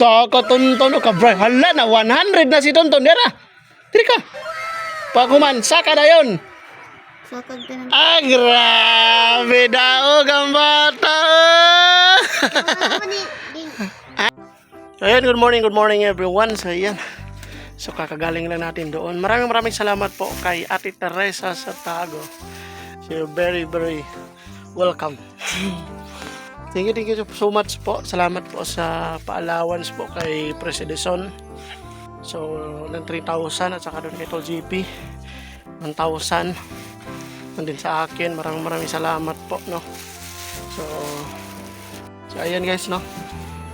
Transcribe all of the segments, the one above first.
Kakatunton ka, bro. Hala na, 100 na si Tonton. Dira. Diri ka. Pakuman, saka na yun. Sakag ka ng... Ah, grabe daog ang bata. Ayan, good morning everyone. So, ayan. So, kakagaling lang natin doon. Maraming salamat po kay Ate Teresa sa Tago. So, very welcome. Thank you so much po. Salamat po sa pa-allowance po kay Presidison. So, ng 3,000 at saka doon kay Tol GP 1,000. Nandun sa akin. Maraming salamat po, no. So ayan guys, no.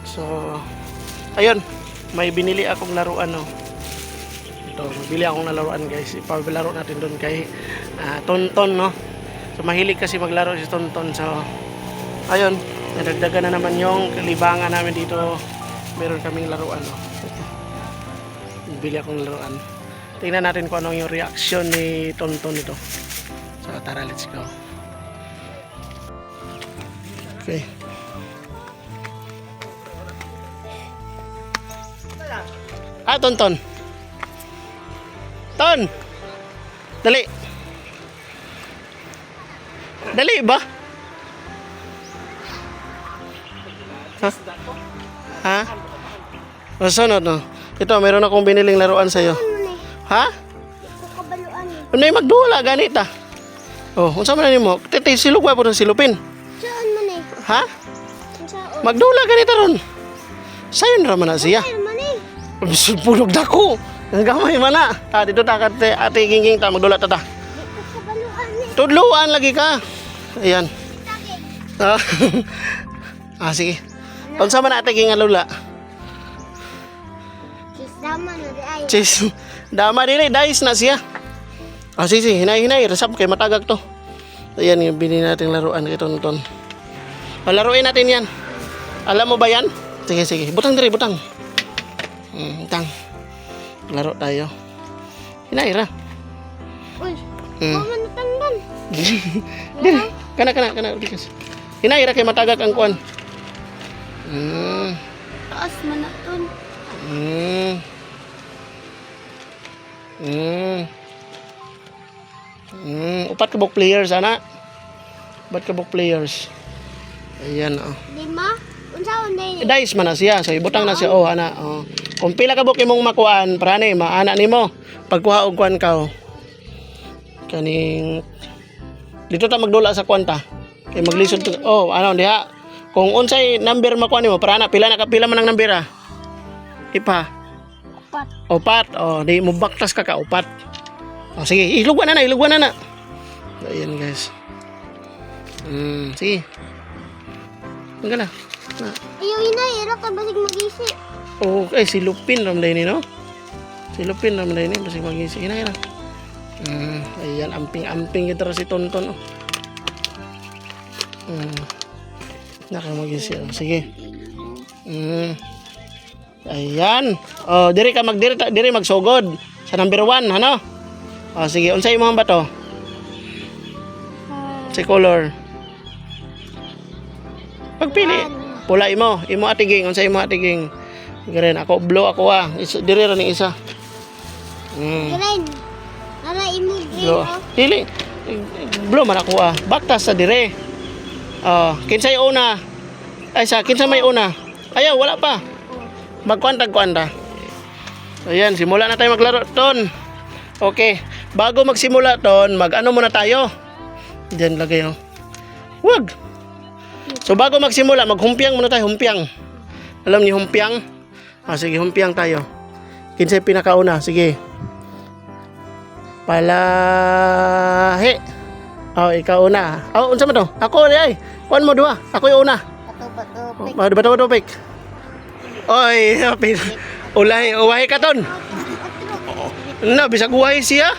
So, ayun, may binili akong laruan, no. Ito, bili akong laruan guys. Ipabilaro natin doon kay Tonton, no. So, mahilig kasi maglaro si Tonton. So, ayun, nadagdagan na naman yung libangan namin dito. Meron kaming laruan, no. Bili akong laruan. Tingnan natin kung ano yung reaction ni Tonton nito. So, tara, let's go. Okay. Tonton. Ton. Dali. Dali ba? Ha? Masunod, no? Ito, meron akong biniling laruan sa'yo. Ha? Ano yung magdula, ganita? Oh, unsa man nimo? Titi, silog wa po ng silupin. Saan man eh? Ha? Saan? Magdula, ganita ron. Sayon raman na siya. Saan man eh? Pulog dako. Ang gamay man na. Dito ta kate ate ginging ta, magdula ta ta. Kabaluan eh. Tudluan lagi ka. Ayan. Sige. Unsa man ate ging lula? Dama na di ay. Chis, dama dili, dice na siya. Sige, hinay, resap kay matagag to. Ayan yung binili natin laruan kay Tonton. Laruin natin yan. Alam mo ba yan? Sige, butang diri, butang. Butang. Laro tayo. Hinay ra. Uy, kuman natanggal. Dili, kana, dikas. Hinay ra kay matagag ang kuan. Taas man na ton. Upat ka buk players, ana. Upat ka buk players. Ayan, oh. Lima? Unsaon day? Dice man na siya. So, ibutang na siya, oh, ana. Oh. Kung pila ka buk imong makuan, para ni, maana nimo. Pagkuha og kuan ka, oh. Kaning... Dito ta magdula sa kuan ta. Kay maglisod to. Oh, ano, diha. Kung unsay number makuha nimo, para na, pila man ang number, ah. Ipa. Upat. Oh, di mo baktas ka upat. Oh, sige, ilugwan na. Ayan, guys. Sige. Hanggang na. Ayaw inay, ira ka basig magisi. Okay, si Lupin ramday ni, no? Si Lupin ramday ni, basig magisi. Hinay na. Ayan, amping kita si Tonton, oh. Nakamagisi, oh. Sige. Ayan. Oh, diri magsugod sa number 1, ano? Oh, sige, unsay imong bato? Si color. Pagpili. Pula imo atiging, unsay imo atiging? Garen ako blue ako diri ra ning isa. Green. Ara imo green. Blue. Dili. Blue man ako Baktas sa dire. Oh, kinsay una? Ay sa kinsa may una? Ayaw, wala pa. Magkuantag. Ayan, simula na tayo maglaro, Ton. Okay, bago magsimula, Ton, mag-ano muna tayo. Diyan lagay, oh. Wag. So, bago magsimula, maghumpiang muna tayo, humpiang. Alam ni humpiang? Sige, humpiang tayo. Kinsay pinakauna, sige. Palahi. Oh, ikaw una. Oh, unsa man to? Ako, ay. Kuan mo duha. Ako yung una. Bato-bato. Oy, uwahi ka, Ton. Bisag uwahi siya.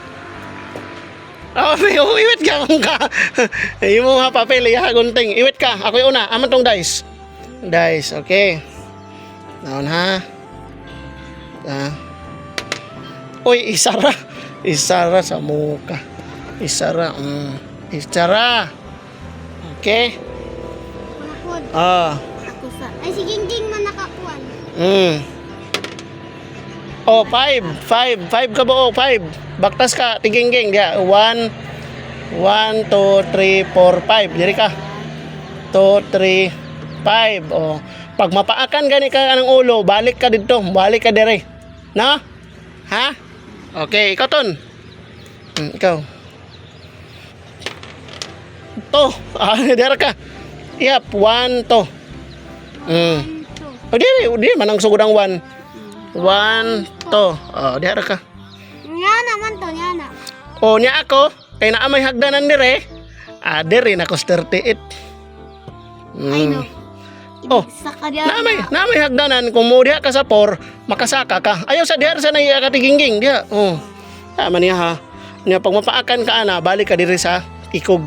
Iwit ka kung ka. Yung mga papel, gunting. Iwit ka. Ako yung una. Aman tong dice. Okay. Naon ha. Uy, isara sa muka. Isara. Okay. Manakod. Ah. Ako sa. Ay, si Gingging man nakakuan. Oh, 5 ka buo, 5. Baktas ka, tiging-ging dia. 1 2 3 4 5. Diri ka. 2 3 5. Oh, pag mapaakan gani ka ng ulo, balik ka dito, balik ka dire. No? Ha? Okay, ikaw ton. Ikaw. To, dira ka. Yap, 1 to. Oh, di manang sugod ang 1. 1 to. Oh, dira ka. Nya naman to, nya na. O niya ako, kay naa may hagdanan dire. Dire na ko 38. Ay no. Oh, Saka diya. na may hagdanan kung mo diha ka sa 4, makasaka ka. Ayaw sa diha sa naiya ka tiginging diha. Oh. Tama niya ha. Niya pag mapaakan ka ana, balik ka diri sa ikog.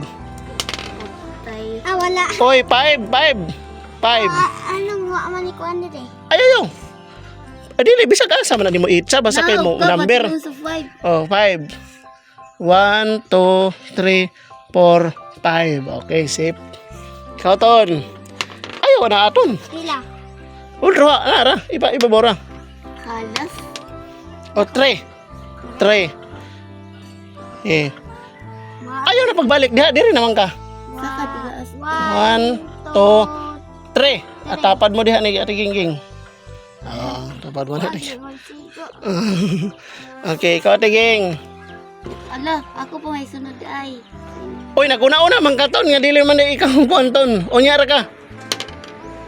Wala. Oy, 5. Anong wa man ko ano de? Ayaw. Adili bisag asa man di mo itsa basta kay mo number. Sa 5. Oh, 5. 1 2 3 4 5. Okay, safe. Ikaw ton. Ayaw na aton. Pila. Ulra, ara, iba bora. Halas. O 3. Ayaw na pagbalik diha, diri naman ka. Saka tigaas. 1 2 3. Atapad mo diha ni Ate Gingging. Tapad mo na. Okay, ikaw Ate Ging. Ala, ako po may sunod ay. Uy, naguna-una man ka ton, nga dili man di ikaw puanton. Unyara ka.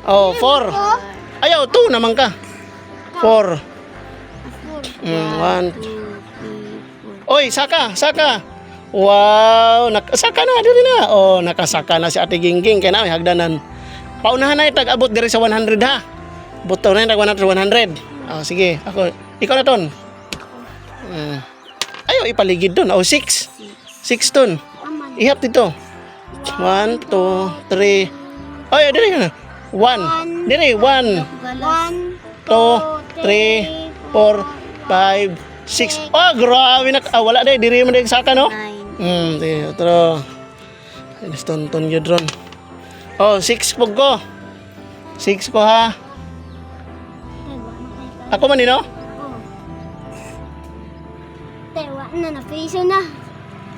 Oh, 4. Ayaw, 2 naman ka. 4. 1. Oy, saka. Wow, nakasaka na diri na. Oh, nakasaka na si Ate Gingging kay na may hagdanan. Paunahan na itag-abot diri sa 100 ha. Buto na itag 100. Oh, sige, ikaw na ton. Ayaw ipaligid don. Oh, 6 ton. Ihap dito. 1 2 3. Ay, diri na. 1. Diri 1 2 3 4 5 6. Oh, grabe na. Wala day diri man day saka no. Otro. Inis ton yun ron. Oh, 6 pug ko. 6 ko ha. Ako man no? Tewa na piso na.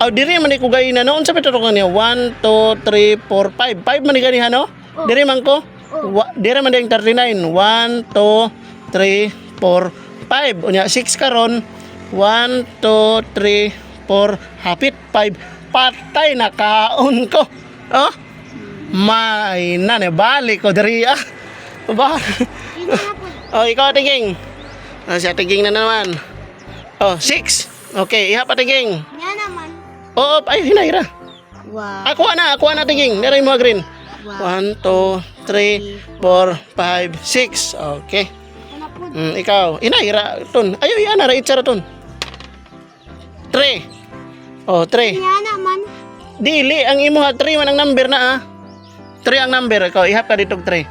Oh, diri man ko gay na no. Unsa pa turukan niya? 1 2 3 4 5. 5 man gani ha no? Diri man ko. Diri man ding 39. 1 2 3 4 5. Unya 6 karon. 1 2 3 4 hapit 5. Patay na kaon ko. Oh? May na balik ko diri ah. Ba? Oh, ikaw tinging. Si tinging na naman. Oh, 6. Okay, ihap tinging. Nya naman. Oo, ay hinayra. Wow. Ako na tinging. Dere mo green. 1 2 3 4 5 6. Okay. Ikaw, inayra ton. Ayo yana ra itsara ton. 3. Oh, 3. Nya naman. Dili ang imo ha 3 man ang number na ah. 3 ang number ko. Ihap ka dito 3.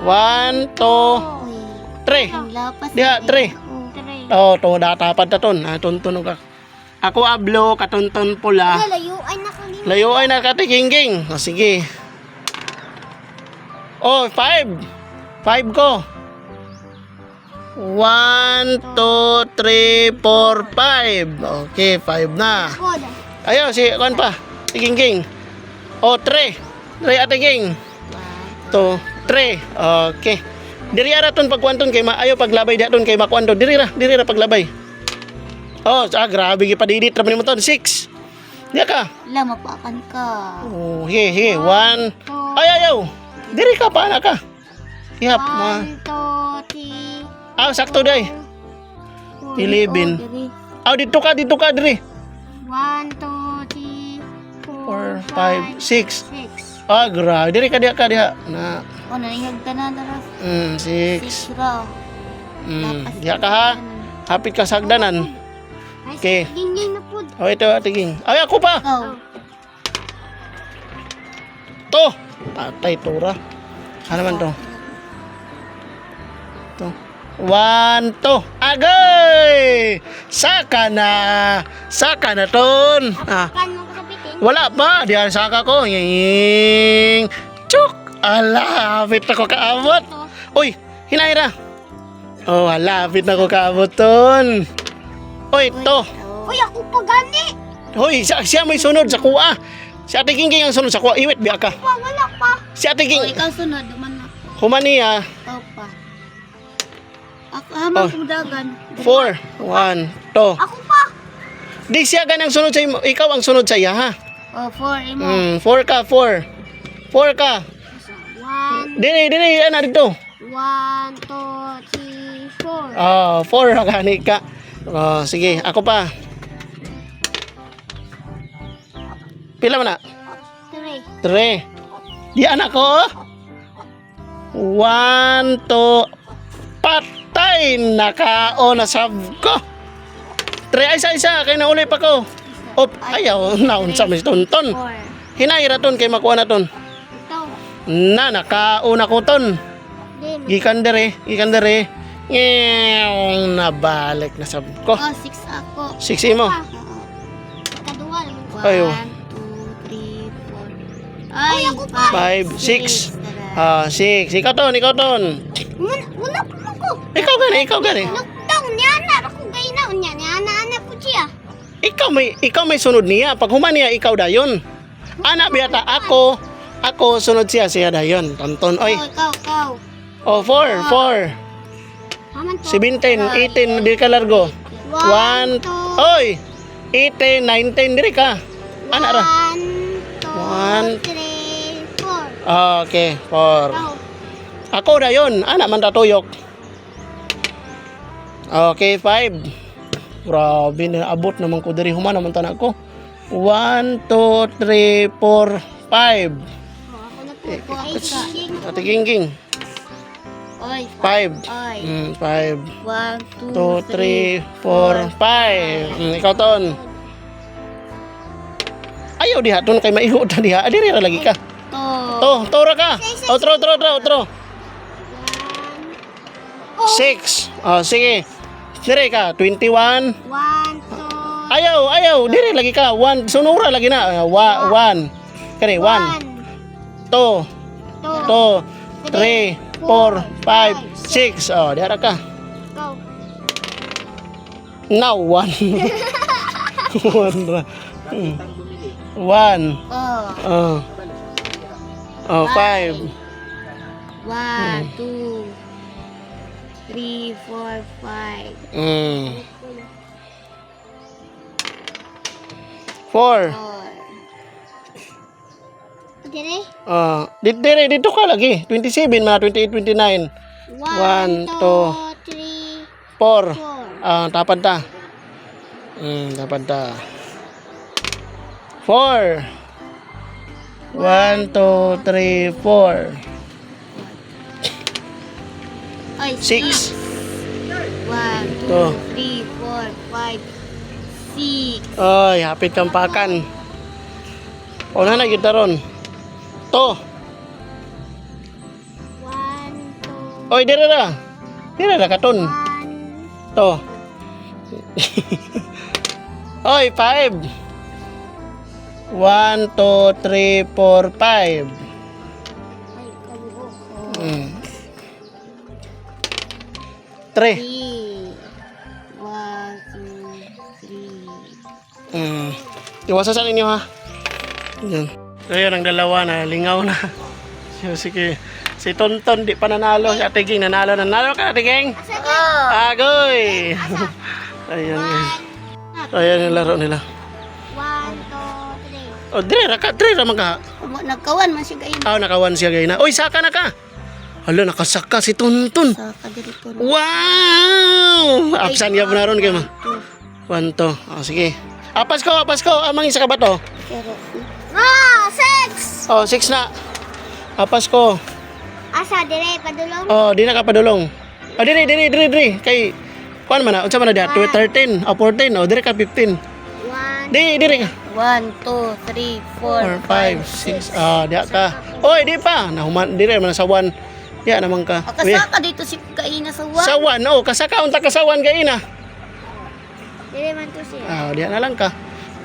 1 2 3. Lapas. Diha 3. Oh, to datapad ta ton. Tuntunog ka. Ako ablo katunton pula. Layo ay nakagin. Layo ay nakatiginging. Oh, sige. Oh, 5. 5 ko. 1 2 3 4 5. Okay, 5 na. Koda. Ayo si kuan pa. Tiginging. Oh, 3. 3 Ate Ging. 2 3. Okay. Diri ara ton pagkuanton kay maayo paglabay diha ton kay makuanton. Diri ra paglabay. Oh, grabe gi padidit ra mo ton. 6. Diya ka. Lama pa akan ka. Oh, hige. 1. Ayaw. Diri ka pa na ka. Ihap mo. 1 2 3. Sakto day. 11. Dito ka diri. 1 2 3 4 5 6. 6. Grabe. Diri ka diha na. Oh, nangyag tanan daras. 6. Raw. Diha ka ha. Hapit ka sa hagdanan. Okay. Gingin na pud. Oh, ito tiging. Ay, ako pa. Oh. To. Patay tura. Ano man to? To. 1 2. Agay! Saka na ton. Kan mo ko sabitin. Wala pa. Diyan saka ko. Ying. Chuk. Ala, hapit ako kaabot. Uy, hinayra. Oh, lapit na ko kabuton. Uy, to. Uy, ako pa gani. Hoy, siya may sunod sa kuha. Si Ate Gingging ang sunod sa kuha. Iwit, biya ka. Pa, wala pa. Si Ate Oh, Ging, ikaw sunod, duman na. humaniya. Ikaw pa. Ako, hamang kudagan. 4, 1, to. Ako pa. Di siya ganang sunod sa imo. Ikaw ang sunod sa iya, ha? Oh, 4, imo. 4 ka, 4. 4 ka. 1, Dili, ana dito. 1, 2, 3, 4. Oh, 4 na gani ka. Oh, sige, ako pa. Pila man na? 3. 3. Di anak ko. 1, 2. Patay! Nakao na sab ko. 3, isa. Kaya nauli pa ko. Op, ayaw. Naon sa mis tonton. 4. Hinayra ton kay makuha na ton. Ito. Nakao na ko ton. Din. Gikan dere. Ngew, nabalik na sab ko. Oh, 6 ako. 6 mo. Kaduwa. Ayo. 1, 2, 3, 4. Ay, ako pa. 5, 6. 6. Ikaw ton. Wala pa ako. Ikaw gani. Lockdown niya na. Ako gay na. Unya niya na po siya. Ikaw may sunod niya. Pag human niya, ikaw dayon. Anak biyata, ako sunod siya dayon. Tonton, oy. Oh, ikaw. Oh, 4. Haman to. 17, 18, di ka largo. 1, 2, oy. 18, 19, diri ka. Anak ra. 1, 2, 3, 4. Okay, 4. Ikaw. Ako dayon, anak man tatuyok. Okay, 5. Grabe na abot naman ko diri human naman tanan ko. 1, 2, 3, 4, 5. Oh, ako na po. Ate Gingging. Oy. 5. Oy. 5. 1, 2, 3, 4, 5. Ikaw ton. Ayaw diha ton kay maigo ta diha. Diri ra lagi ka. To ra ka. Outro. 6. Oh, sige. Diri ka 21. 1, 2, Ayaw, diri lagi ka. 1 sunura lagi na. 1. Kani 1. 2, 3, 4, 5, 6. Oh, diha ra ka. Go. Now 1. 1 ra. 1. Oh. Oh, 5. 1, 2, 3, 4, 5. 4. Dire? Dito ka lagi. 27 man, 28, 29. 1, 2, 3, 4. 4. Tapad ta. Tapad ta. 4. 1, 2, 3, 4. Oy, 6. 1, 2, 3, 4, 5, 6. Oy, hapit kang pakan. Una na kita ron. To. 1, 2, Oy, dira ra. Dira ra katon. 1. To. Oy, 5. 1, 2, 3, 4, 5. Ay, kabuo ko. 3. 3. 1, 2, 3. Iwasan sa ninyo ha. Yan. So yun, ang dalawa na lingaw na. So, sige. Si Tonton di pa nanalo. Si Ate Ging nanalo. Nanalo ka, Ate Ging? Agoy! Ayan guys. So, ayan yung laro nila. 1, 2, 3. O, dire ra man ka. Nagkawan man siya gayon. Nakawan siya gay na. Uy, saka na ka. Hala, nakasaka si Tonton. Sa kadirito. Wow! Apsan niya po na ron kayo ma. 1, 2. Sige. Apas ko. Amang isa ka ba to? 6. Oh, 6 na. Apas ko. Asa, dire, padulong. Oh, di na ka padulong. Oh, diri. Kay, kuan man na? Unsa man na diha? 13. Oh, 14. Oh, diri ka 15. 1, Diri ka. 1, 2, 3, 4, 5, 6. 4, 5, 6. Ah, diha ka. Oy, di pa. Nahuman, diri man sa 1. Diha naman ka. Kasaka dito si Kaina sa 1. Sa 1. Oh, kasaka unta ka sa 1 kay ina. Dire man to siya. Ah, diha na lang ka.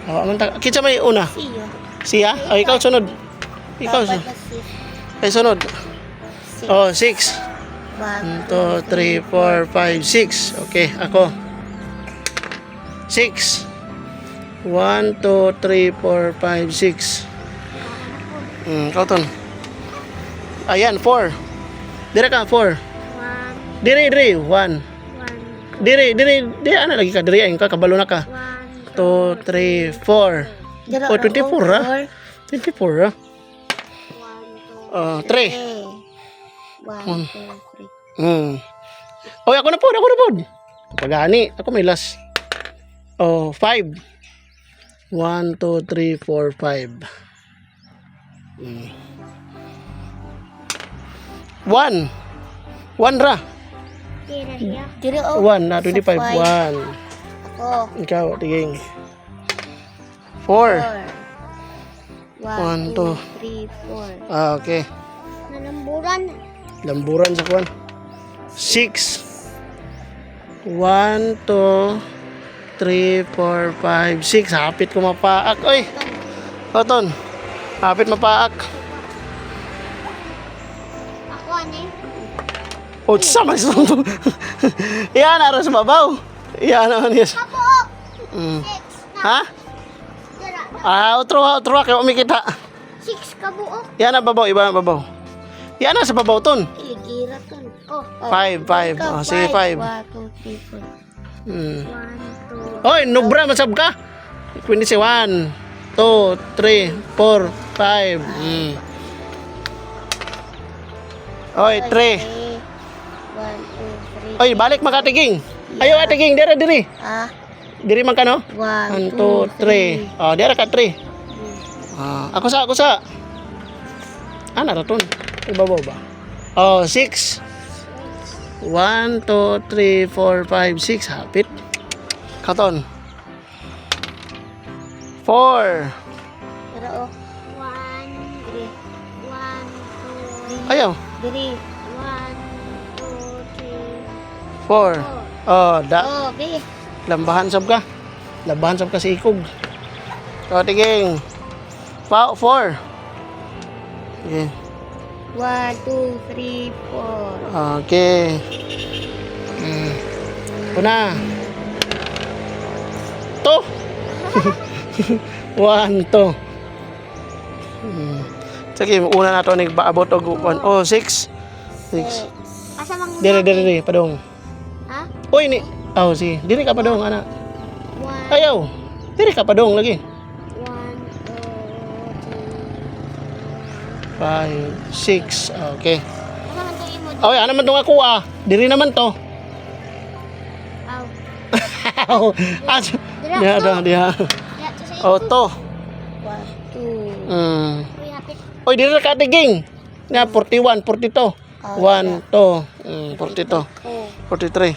Oh, amanta. Kinsa may una? Siya. Siya? Oh, ikaw sunod. Ikaw sunod. Ay, sunod. Oh, 6. 1, 1, 2, 3, 4, 5, 6. Okay, ako. 6. 1, 2, 3, 4, 5, 6. Ikaw ton. Ayan, 4. Dire ka, 4. 1, Dire, 1. 1, Dire, ano lagi ka? Dire, ayun ka, kabalo na ka. 1, 2, 3, 4. Oh, 24 ha? 24 ha? 1, 2, 3. 1, 2, 3. Oy, ako na po. Pagani, ako may last. Oh, 5. 1, 2, 3, 4, 5. 1. 1 ra. Diri, 1 na 25. 1. Ako. Ikaw, tiging. 4. 1, 1, 2, 3, 4. Okay. Nalamburan. Lamburan sa kwan. 6. 1, 2, 3, 4, 5, 6. Hapit ko mapaak. Oy. Oton. Hapit mapaak. Ako, ano O, sama sa to. Iyan, aras sa babaw. Iyan naman yes. Kabuok. Mm. 6. Ha? Dira. Outro, kayo umikita. 6 kabuok. Yan na babaw, iba na babaw. Yan na sa babaw ton. Iligira ton. Oh. 5, 5. Oh, sige, 5. 1, 2, 3, 4. Mm. 1, 2. Oy, nubra, masab ka. Pwede si 1, 2, 3, 4, 5. Oy, 3. 1, 2, 3. Oy, balik makatiging. Ayo, atiging, diri. Ah. Diri man ka, no? 1, 1, 2, 3. Oh, dira ka 3. Ako sa. Naraton. Ibabaw ba? Oh, 6. 1, 2, 3, 4, 5, 6. Hapit. Katon. 4. Pero oh. 1, 3. 1, 2. Ayaw. Diri. 1, 2, 3. 4. Oh, Oh, be. Lambahan sab ka. Lambahan sab ka si ikog. O, tiging. 4. Okay. 1, 2, 3, 4. Okay. Una. 2. 1, 2. Sige, una na ito nagbaabot og 1. Oh, 6. 6. Asa mang Diri, padong. Ha? Uy, ni. Oh, si. Diri ka padong, ana. 1, Ayaw. Diri ka padong lagi. 1, 2, 5, 6. Okay. 3. Asa man to imo? Oy, ano man tong ako ah. Diri naman to. Aw. Diha. Ya, to sa Oh, to. 1, 2. Uy, hapit. Oy, diri ka tiging. Na 41, 42. 1, 2, 42, Oh. 43.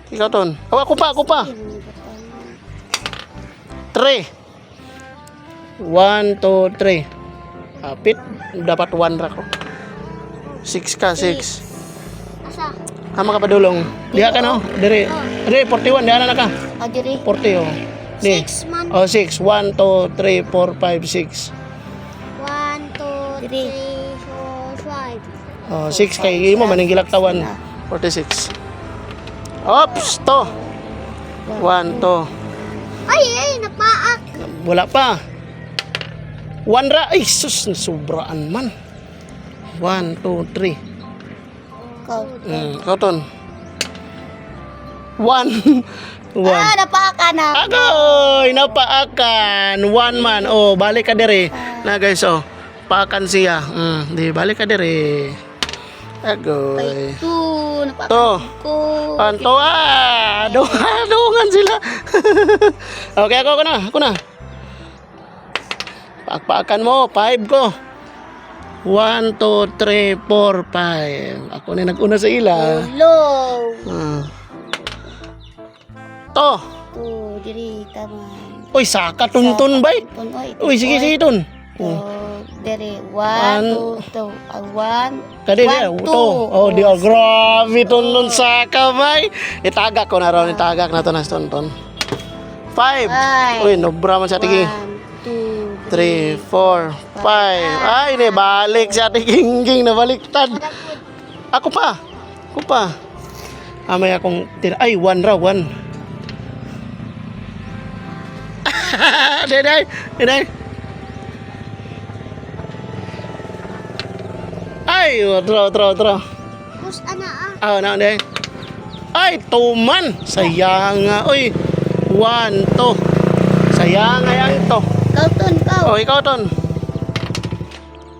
Ikaw ton. Oh, ako pa. 3. 1, 2, 3. Hapit. Dapat 1 ra ko. 6 ka, 6. Asa? Hama ka padulong. Diha ka no? Diri. Diri 41, diha na ka. Ah, diri. 40 oh. Di. 6 man. Oh, 6. 1, 2, 3, 4, 5, 6. 1, 2, 3, 4, 5. Oh, 6 kay mo maning gilaktawan. 46. Ops, to. 1, 2. Ay, napaak. Wala pa. 1 ra. Ay, sus, sobraan man. 1, 2, 3. Kauton. 1. 1. Ah, napaaka na. Agoy, napaakan. 1 man. Oh, balik ka diri. Na guys, oh. Paakan siya. Di, balik ka diri. Agoy. 2, napaaka To. ko. Anto dungan sila. Okay, ako na. Pakpakan mo, 5 ko. 1, 2, 3, 4, 5. Ako na nag-una sa ila. Low. To. 2, diri, tama. Uy, saka tuntun bay. Uy, sige ton. Diri, One. 1, 2, 1. Kadi dia, to. Oh, dia grabe tuntun saka bay. Itagak ko na ron, itagak na to na tuntun. 5. Uy, nobra man sa tigi. 1, 2, 3, 4, 5. Ay, ni balik sa ating gingging na baliktad. Ako pa. Ako pa. May akong tira. Ay, 1 raw, 1. Day. Ay, draw. Bus ana Na, day. Ay, tuman. Sayang nga. Uy, 1, 2. Sayang nga yan ito. Kau ton, kau. O, ikaw ton.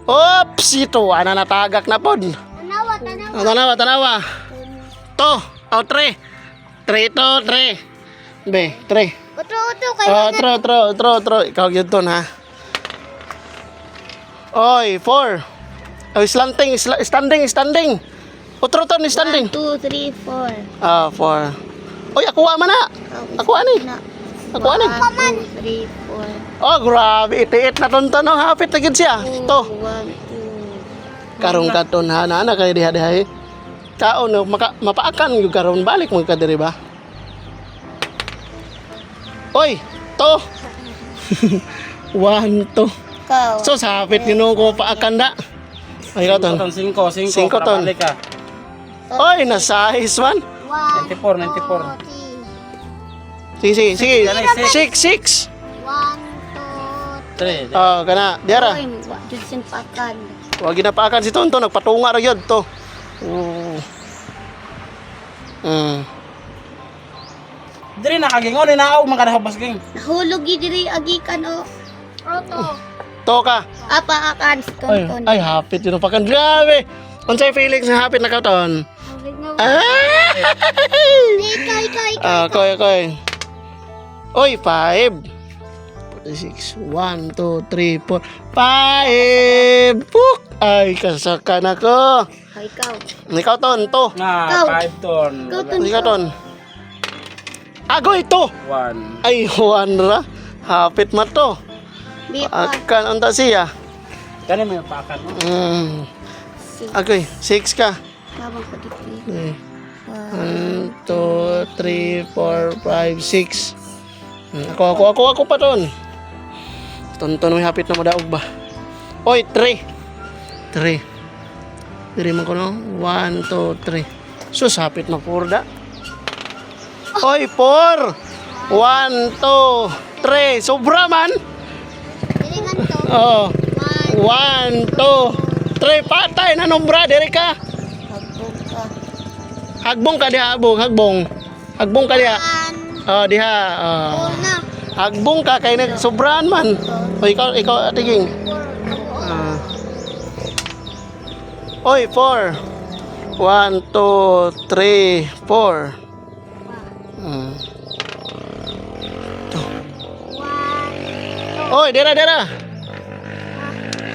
Oops, ito. Natagak na pod. Tanawa. To. 3. 3 to, 3. Be, 3. Utro kay Tro. Ikaw yun ton, ha. Oy, 4. Oy, standing. Utro ton, standing. 2, 3, 4. 4. Oy, akuha man na. Akuha ni. 1, 2, 3, 4. Oh, grabe. Itiit na ton, no. Hapit na gid siya. To. 1, 2. Karong katon ha na kay diha kaon no mapaakan yung karon balik mo ka diri ba. Oy, to. 1, 2. Kau. So sapit nino ko paakan da. Ay katon. 5 Cinco ton. balik ka. Oy, na size man. 94. Sige. 6. 1, 2, 3. Oh, kana. Diara. Oy, judsin pakan. Wa ginapaakan si Tonto nagpatunga ra gyud to. Diri nakagingon ni naaw man kada habas ging. Nahulog gid diri agikan o. Auto. To ka. Apa akan tonton. Ay, hapit yun pakan. Grabe. Unsay feelings na hapit na katon? Ikaw. Koy. Oy, 5. 6. 1, 2, 3, 4. 5. Puk! Ay, kasaka na ko. Ikaw. Ikaw ton, to. Nga Ikaw. 5 ton. Ikaw ton. Ikaw ton. Agoy to. 1. Ay, 1 ra. Hapit ma to. Bipa. Akan unta siya. Kani may pakan mo. Agoy, 6 ka. Labang ko dito. 1, 2, 3, 4, 5, 6. Ako pa ton. Tonton may hapit na madaog ba. Oy, 3. Diri man ko no. 1, 2, 3. Sus, hapit na 4 da. Oy, 4. 1, 2, 3. Sobra man. Dilingan to. Oh. 1, 2, 3. Patay na nombra. Diri ka. Hagbog ka. Hagbong ka diha, Hagbong ka diha. Oh, diha. Oh. Una. Hagbong ka kay nagsobrahan man. O ikaw atiging. Oy, 4. 1, 2, 3, 4. Oy, dera.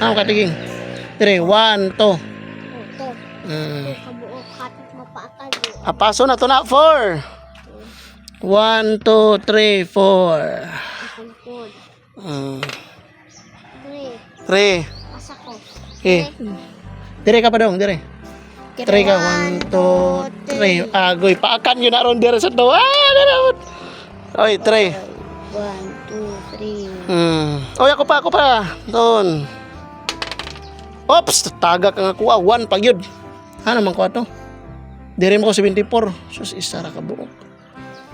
Katiging. 3, 1, 2. Auto. Kabuok kapit mapaakan. Apaso na to na 4. 1, 2, 3, 4. Kampod. 3. 3. Asa ko. Dire ka pa dong, dire. 3 ka, 1, 2, 3. Agoy, paakan yun na ron dire sa to. Oy, 3. 1, 2, 3. Oy, ako pa. Doon. Oops, tagak ang ako. 1 pag yun. Ano man ko ato? Dire mo ko 74. Sus, isa ra ka buok.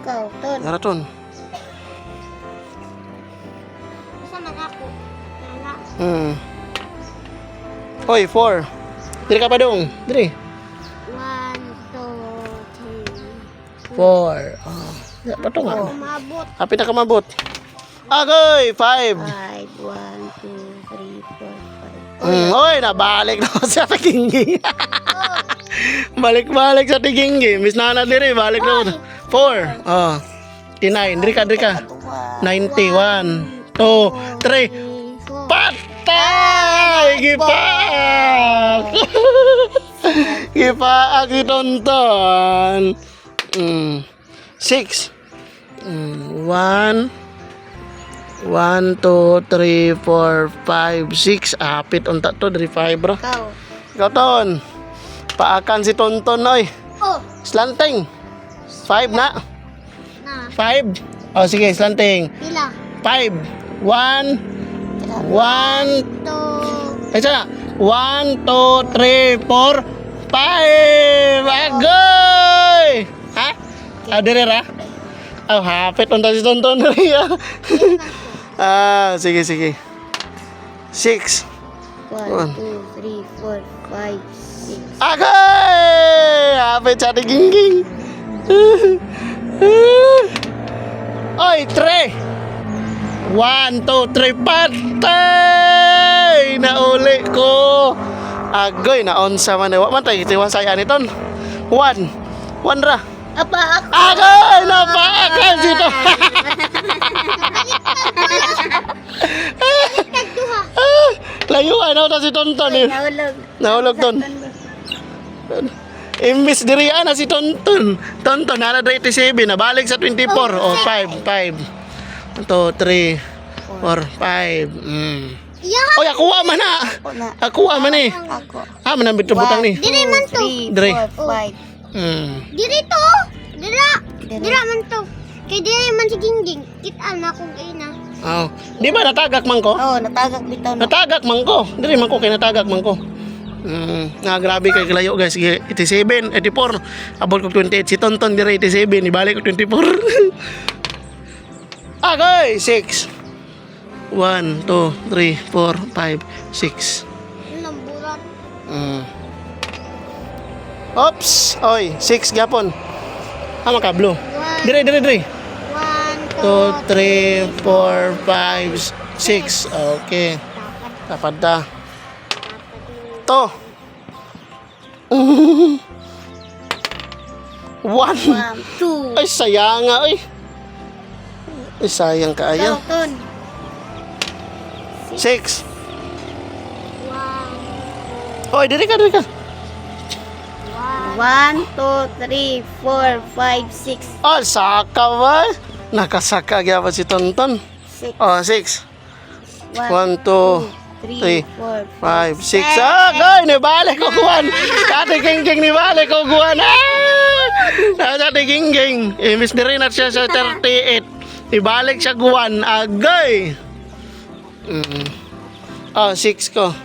Ikaw, ton. Nara ton. Asa man ako? Nana. Oy, 4. Dire ka pa dong. Dire. 1, 2, 3. 4. Pato nga. Umabot. Hapit na ka mabot. Agoy, 5. 5, 1, 2, 3, 4, 5. Oy, nabalik na ako sa tiginggi. Balik sa tiginggi. Miss Nana dire, balik na ako. 4. Oh. 9. Diri ka. 91. 2, 3. Patay! Gipaak! Gipaak itonton. 6. 1, 2, 3, 4, 5, 6. Apit unta to, 3, 5 bro. Ikaw. Ikaw ton. Paakan si Tonton oy. Oh, Slanting. 5 na. na. 5. Oh sige, slanting. Pila. 5. 1. 1. 2. Ay sana. 1, 2, 3, 4, Agoy! Ha? Dire ra? Oh, hapit unta si Tonton Ria. Sige, sige. 6. 1, 2, 3, 4, 5, 6. Agoy! Hapit sa ating gingging. Oy, 3. 1, 2, 3, patay! Nauli ko. Agoy, naonsa man. Wa man tayo, tiwasaya ni Ton. 1 ra. Apa ako? Agoy, napaakan dito. Tagduha. Layuan ako ta si Tonton eh. Nahulog. Nahulog Ton. Imbis dirian na si Tonton. Tonton, nara 87, nabalik sa 24. O, 5. 1, 2, 3, 4, 5. Iya. Oy, akuha man na. Ako na. Akuha man eh. Ako. Ah, manambit butang ni. Diri man to. Dre. 4, 5. 5. Diri to. Dira man to. Kay diri man si Gingging. Kita na kung ina. Oh. Di ba natagak man ko? Oh, natagak bitaw na. Natagak man ko. Dili man ko kay natagak man ko. Grabe kay kalayo guys. Sige, 87, 84. Abot ko 28. Si Tonton dire 87, ibalik ko 24. Agoy, 6. 1, 2, 3, 4, 5, 6. Lamburan. Oops. Oy, 6 gapon. Hama ka blue. 1, Dire. 1, 2, 3, 4, 5, 6. Okay. Dapat ta. To. 1. 2. Ay, sayang nga, ay. Ay, sayang ka, ayan. Ton. 6. Oy, diri ka. 1, 2, 3, 4, 5, 6. Oh, saka ba? Nakasaka gyapon si Tonton. 6. Oh, 6. 1, 2, 3, 4, 5, 6. Ah, goy, nibalik ko guwan. Dati gingging nibalik ko guwan. Dati gingging. Imbis na rin at siya sa 38. Ibalik siya guwan. Agay. Oh, 6 ko.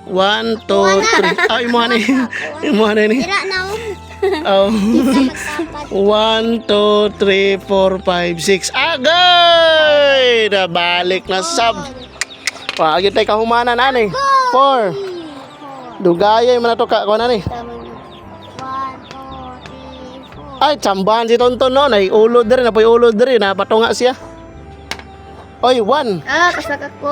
1, 2, 3. Ah, imuha na ni. Dira na Oh. oh. 1, 2, 3, 4, 5, 6. Agay! Nabalik na sub. Agad tayo kahumana na ni. 4. Dugayay man na to ka. Kuha na ni. 1, 2, 3, 4. Ay, tsambahan si Tonton no. Ulod na rin. Napoy ulod na rin. Napatunga siya. Oy, 1. Kasaka ko.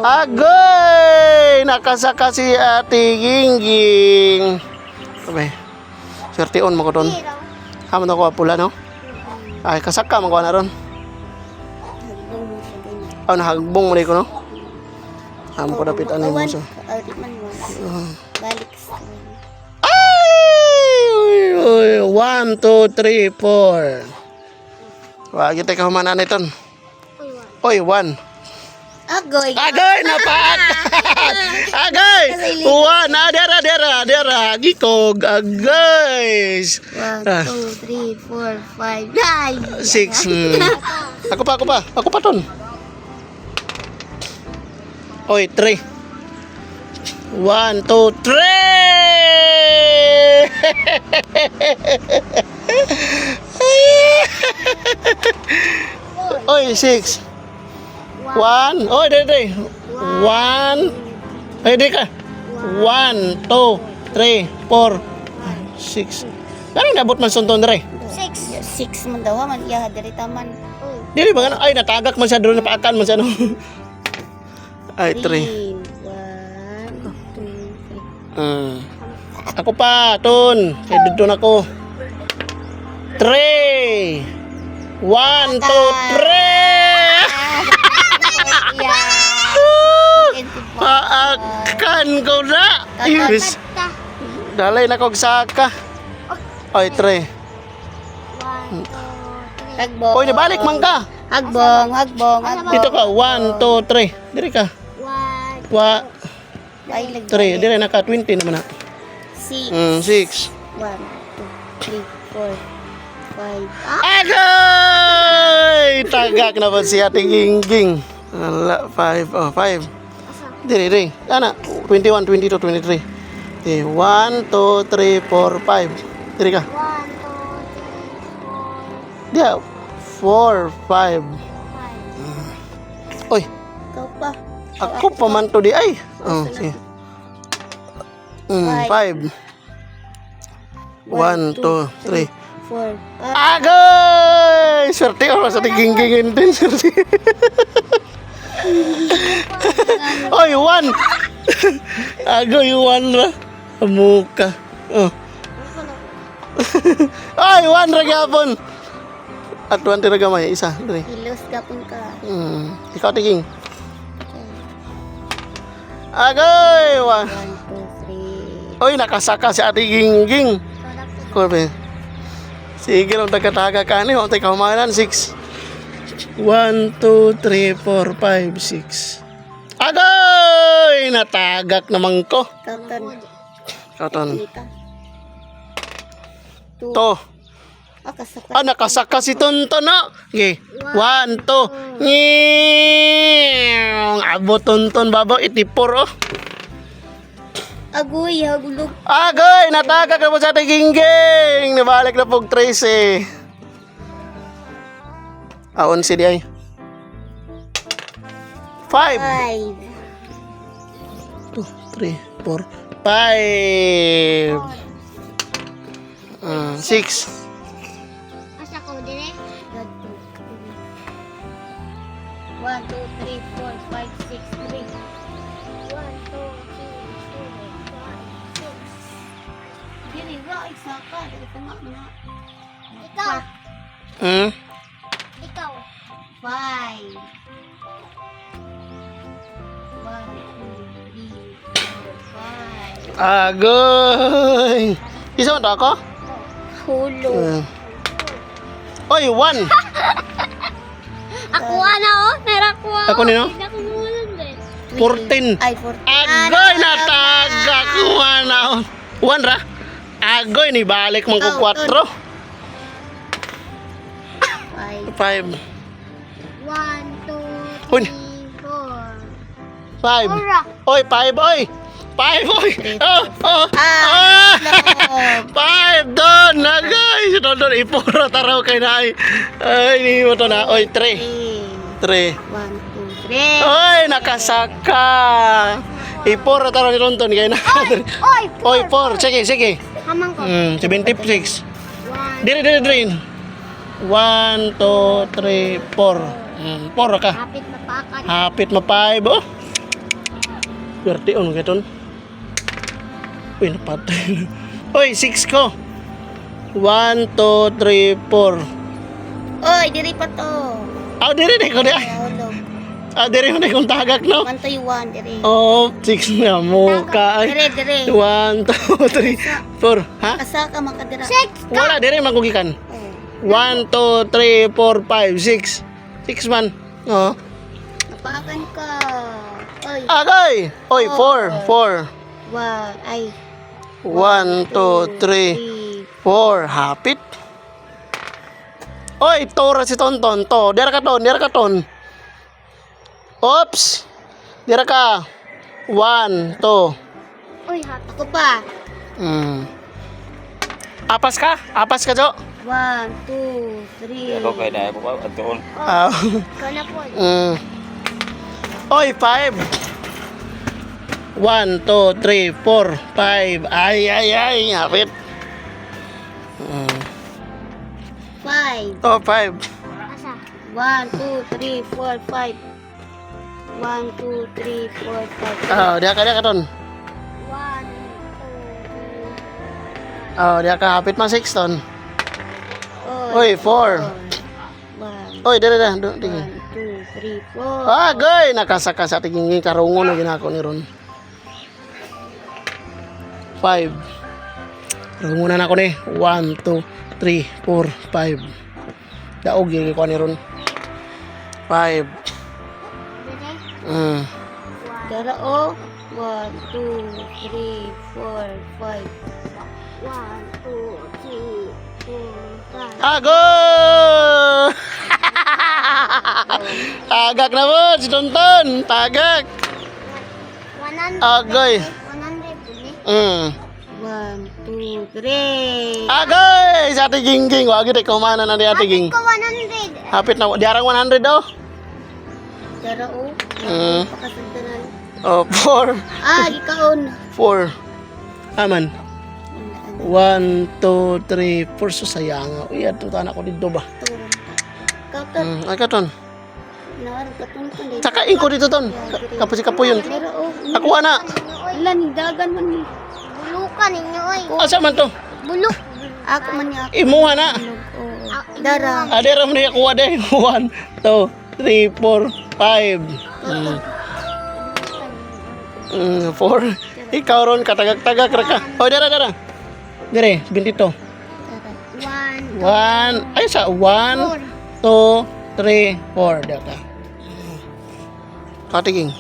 Agay! Nakasaka si Ate Gingging. Sabay. Swerte on mo ko doon. Haman ako pula no? Ay, kasaka man ko na ron. Oh, nahagbong mo ko no? Haman ko dapit ano mo so. Balik. Ay! 1, 2, 3, 4. Wag kita kahumanan iton. Oy, 1. Agoy. Agay, napaak! Agay! 1, dera. Gikog, agay! 1, 2, 3, 4, 5, 9. 6. Ako pa ton. Oy, 3. 1, 2, 3. Oy, 6. 1. Oy, dere. 1. Ay, di ka. 1, 2, 3, 4, 6. Ganun nabot man sunton dere. 6. 6 man daw man iya diri taman. Dili ba ganun? Ay, natagak man siya doon, napaakan man siya no. Ay, 3. 1, 2, 3. Ako pa, ton. Kaya doon ako. 3. 1, 2, 3. Paakan ko na. Ibis. Dalay na kog saka. Ay, 3. 1, 2, 3. Hagbong. Oy, nabalik man ka. Hagbong. Dito ka. 1, 2, 3. Diri ka. 1, 3. Diri naka 20 naman na. 6. 6. 1, 2, 3, 4, 5. Agay! Tagak na ba si Ate Gingging? 5. Oh, 5. Diri. Ana, 21, 22, 23. Okay, 1, 2, 3, 4, 5. Diri ka. 1, 2, 3, 4, Diya, 4, 5. 5. Oy, Ikaw pa. ako pa man to di ay. Oh, sige. 5. 1, 2, 3. 4. Agay! Swerte ko sa tiging-gingin din, swerte. Oy, 1. Agay, 1 ra. Amuka. Oh. Ay, 1 ra gyapon. At 1 ra gamay, isa, dre. Hilos gapon ka. Ikaw tiging. Agay, 1. 1, 2, 3. Oy, nakasaka si Ate Gingging. Korbe. Sige lang, tagkataga ka ni. Huwag tayo kamalan. 6. 1, 2, 3, 4, 5, 6. Agay! Natagak naman ko. Kautan. Katon. Dita. 2. To. Kasaka. Ah, nakasaka si Tonton, no? Okay. 1, 2. Nging! Abo Tonton, babaw. 84, oh. Agoy, hagulog. Agay! Natagak na po sa Ate Gingging. Nabalik na pong 13. Aon si di ay. 5. 2, 3, 4, 5. 6. Asa ko dire? 1, 2, 3, 4, 5, 6, 3. 1, 2, 3, 4, 5, 6. Dili ra isa ka, dili tama na. Ikaw. Ikaw. 5. 1, 2, 3, 4, 5. Agay! Isa mo to ako? Hulo. Oy, 1. Ako na oh, narakuha. Ako nino? 14. Ay, 14. Agoy! Natagak ko na. 1 ra? Agoy, ni balik mong ko 4. 5. 1, 2, Uy. 3, 4. 5. Ora. Oy, 5, oy! 5, oy! Oh, oh! Ah! 5 doon! Nagay! Si Dondon, ipuro taraw kay na ay. Ay, hindi mo to na. Oy, 3. 3. 1, 2, 3. Oy, nakasaka! Ipuro taraw ni Dondon kay na. Oy! Oy, 4. Sige, sige. Hamang ko. 76. 1. Diri, diri, diri. 1, 2, 3, 4. 4 ka. Kapit mapakan. Hapit ma 5, oh. Swerte, ano kaya ton? Uy, napatay. Uy, 6 ko. 1, 2, 3, 4. Oy, diri pa to. Ah, diri ko di ay. Hulog. Ah, diri mo kung tagak, no? 1 to 1, diri. Oh, 6 na mo ka ay. Diri, diri. 1, 2, 3, 4. Ha? Asa ka makadira? 6. Wala, diri magugikan. 1, 2, 3, 4, 5, 6. 6 man. Oh. Napakan ka. Oy. Agay! Oy, 4, 4. 1, ay. 1, 2, 3, 4. Hapit. Oy, tora si Tonton. To, dira ka ton, dira ka ton. Oops. Dira ka. 1, 2. Uy, ako pa. Apas ka? Apas ka, Jo? 1, 2, 3. Ako kay na ako pa atuon. Kana po. Oy, 5. 1, 2, 3, 4, 5. Ay, ay, ay. Hapit. 5. Oh, 5. Asa? 1, 2, 3, 4, 5. 1, 2, 3, 4, 5. Oh, dia ka ton. 1, 2, 3. Oh, dia ka hapit man 6 ton. Oy, Oy, 4. 1, Oy, dira dira. 2, 3, 4. Ah, goy, nakasaka sa tingin karungon na ginako ni ron. 5. Karungonan ako ni. 1, 2, 3, 4, 5. Daog yung ko ni ron. 5. Dara o. 1, 2, 3, 4, 5. 1, 2, 3, 4, 5. Ago! Tagak na mo, si Tonton. Tagak. 100. Agoy. 100 puli. Mm. 1, 2, 3. Agay! Sa ate Gingging. Wagi tayo kumana na ni ate Ging. Ko 100. Hapit na. Diarang 100 daw. Dara o. Mm. Pakasagdanan. Oh, 4. Ikaon. 4. Aman. 1, 2, 3, 4. So sayang. Uy, ato tanak ko dito ba? Kauton. Ay, katon. Nawaran katuntun din. Sakain ko dito, ton. Kapos si Kapoy yun. Dara o. Ako na. Ilan dagan man ni. Bulukan ninyo oy. Asa man to? Bulok. Ako man ni ako. Imuha na. Dara. Adera mo na kuha dahil. 1, 2, 3, 4, 5. 4. Ikaw ron, katagag-tagag ra ka. O, dara. Dire, 22. 1, 1. Ay, sa 1, 2, 3, 4. Dara ka. Katiging.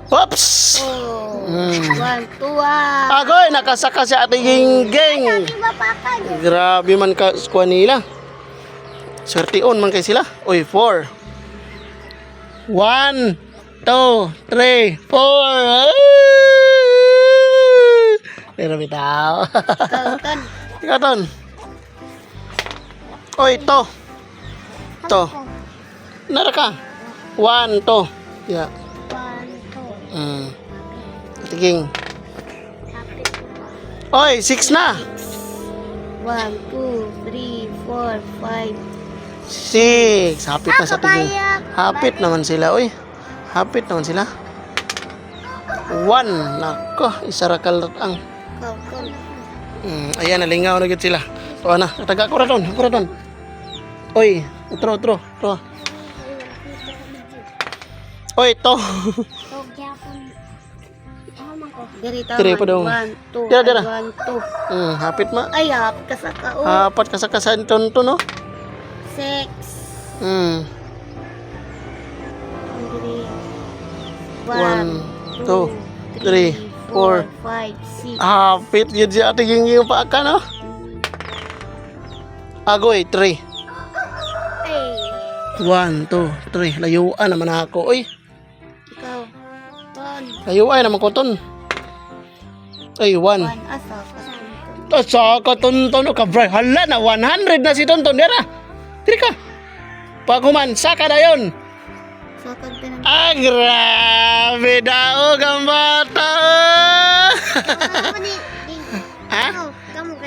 Oops! 1, 2, Agoy, nakasaka si Ate Gingging. Bapakan. Grabe man ka squad nila. Swerte on man kay sila. Oy, 4. 1, 2, 3, 4. Pero bitaw. Kauton. Ikaton. Oy, to. To. Nara ka. 1, 2. Yeah. 1, 2. Tiging. Oy, 6 na. 1, 2, 3, 4, 5. 6. Hapit na sa tiging. Hapit naman sila, oy. Hapit naman sila. 1. Nako, isarakal ang. Kauton. Ayan, nalingaw na gid sila. So, ana, taga ko ra don. Oy, utro. Oy, to. Diri Diri pa daw. 1, 2. Dira. 1, 2. Hapit ma. Ay, hapit ka sa kao. Hapat ka sa kasanton to, no? 6. Hmm. 1, 2, 3, 4. 5, 6. Hapit yun si Ate Gingging pa ka, no? Agoy, 3. Ay, 1, 2, 3. Layuan naman ako, oy. ikaw. 1. Layuan naman ko ton. Ay, 1. 1. Asa. Asa ka tonton o kabray. Hala na, 100 na si tonton. Dira. Diri ka. Paguman, saka na yun. Sakag ka ng... Ah, grabe daog ang bata. Ha?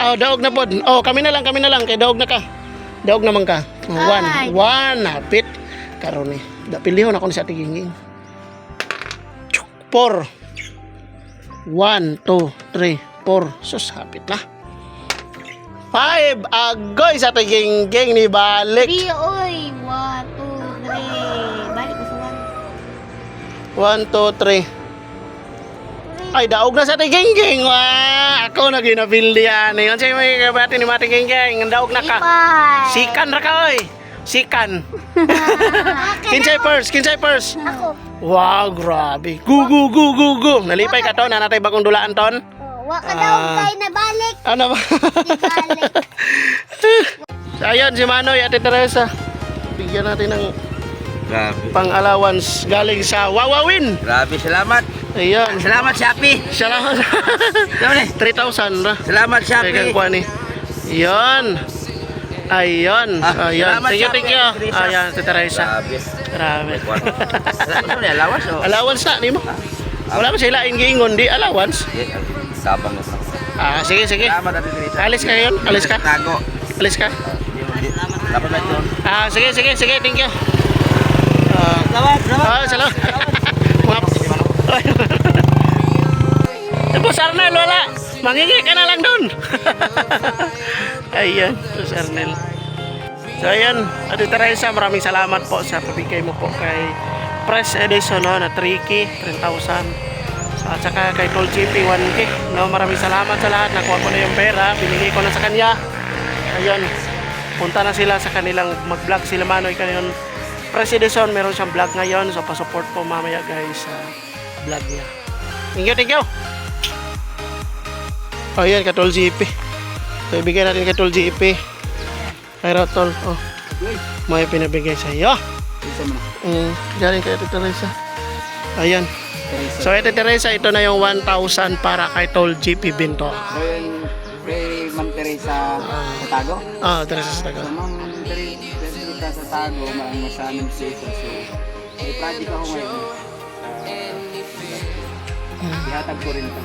Oh, daog na pod. Oh, kami na lang. Kay daog na ka. Daog naman ka. 1. 1. Hapit. Karon eh. Dapilihon ako ni sa tigingin. 4. 1, 2, 3, 4. Sus, hapit na. 5. Agoy sa tiginging ni balik. 3, oy. 1, 2, 3. Balik ko sa 1, 2, 3. Ay, daog na sa tiginging. Ako na ginapildihan. Yun siya may kabati ni Mati Gingging. Daog na ka. 1. Sikan ra ka, oy. Sikan. Kinsay first. Ako. Wow, grabe. Gu. Nalipay ka to, nanatay bagong dulaan ton. Wa ka daw kay nabalik. Ano ba? Balik. So, ayun, si Manoy, Ate Teresa. Bigyan natin ng Grabe. pang-allowance galing sa Wawawin. Grabe, salamat. Ayun. Salamat, Shopee. Salamat. Salamat. 3,000 ra. Salamat, Kaya Shopee. kuha ni. Ayun. Ayun. Salamat, Thank you. Shopee. Ayan, Ate Teresa. Grabe. Grabe. Ano niya, lawas o? Allowance na, ni mo. Wala pa sila ingingon, di allowance. Sabang na. Sige. Salamat, Ate Teresa. Alis ka ngayon? Alis ka? Tago. Alis ka? Dapat ba ito? Sige, thank you. Salamat. Salamat. Tapos Arnel, wala. Mangingi ka na lang doon. Ayan, tapos Arnel. So ayan, Ate Teresa, maraming salamat po sa pabigay mo po kay Press Edison, no, na 3K, 10,000. So, at saka kay Tol GP, 1K. No, maraming salamat sa lahat. Nakuha ko na yung pera, binigay ko na sa kanya. Ayun, punta na sila sa kanilang mag-vlog sila Manoy kanyon. Press Edison, meron siyang vlog ngayon. So pa-support po mamaya guys sa vlog niya. Thank you. Oh, yan, Katol GP. So, ibigay natin Katol GP. Kay Rotol. Oh, may pinabigay sa iyo. Galing kay Ate Teresa. Ayan. Teresa. So, Ate Teresa, ito na yung 1,000 para kay Tol GP Binto. So yun, kay Ma'am Teresa sa Tago. Teresa sa So taga. Ma'am Teresa sa Tago, maraming masaming season. So may project ako ngayon. Ihatag ko rin ito.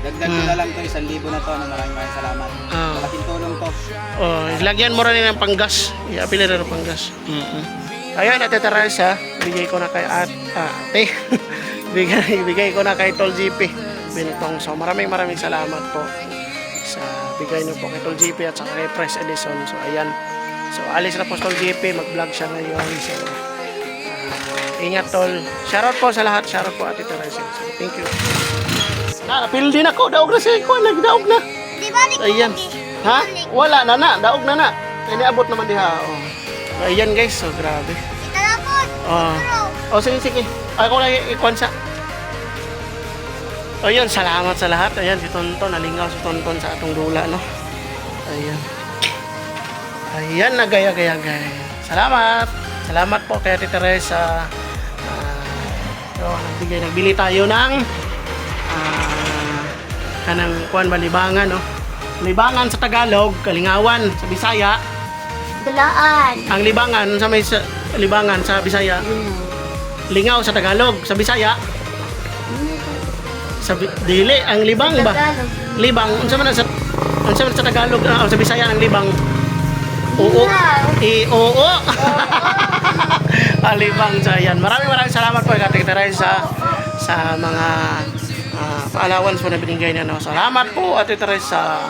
Dagdag ko na lang to, 1,000 na to. Maraming salamat. Malaking tulong to. Lagyan mo rin ng panggas. I-apila rin ng panggas. Ayan, Ate Teresa, bigay ko na kay ate. bigay ko na kay Tol GP Bintong. So maraming salamat po sa bigay niyo po kay Tol GP at saka kay Press Edison. So ayan. So alis na po Tol GP, mag-vlog siya ngayon. So ingat Tol. Shoutout po sa lahat. Shoutout po Ate Teresa. So, thank you. Napil din ako. Daog na siya. Nagdaog na. Di balik mo Ayan. lagi. Ha? Wala na. Daog na. Iniabot naman diha. Oh. Ayan guys. So grabe. Italapon. Oh, sige. Ako lang ikuan sa. O yun, salamat sa lahat. Ayan, si Tonton. Nalingaw si Tonton sa atong dula, no? Ayan, nagaya-gaya. Salamat. Salamat po kay Ate Teresa. Nagbili tayo ng kanang kuan ba, libangan, no? Libangan sa Tagalog, kalingawan sa Bisaya. Dulaan. Ang libangan sa libangan sa Bisaya. Lingaw sa Tagalog, sa Bisaya. Dili ang libang ba? Tagalog. Libang unsa man sa Tagalog, sa Bisaya ang libang. Oo. Oo. Libang sa yan. Maraming salamat po kay Ate Teresa sa mga allowance po na binigay niya, no. Salamat po Ate Teresa.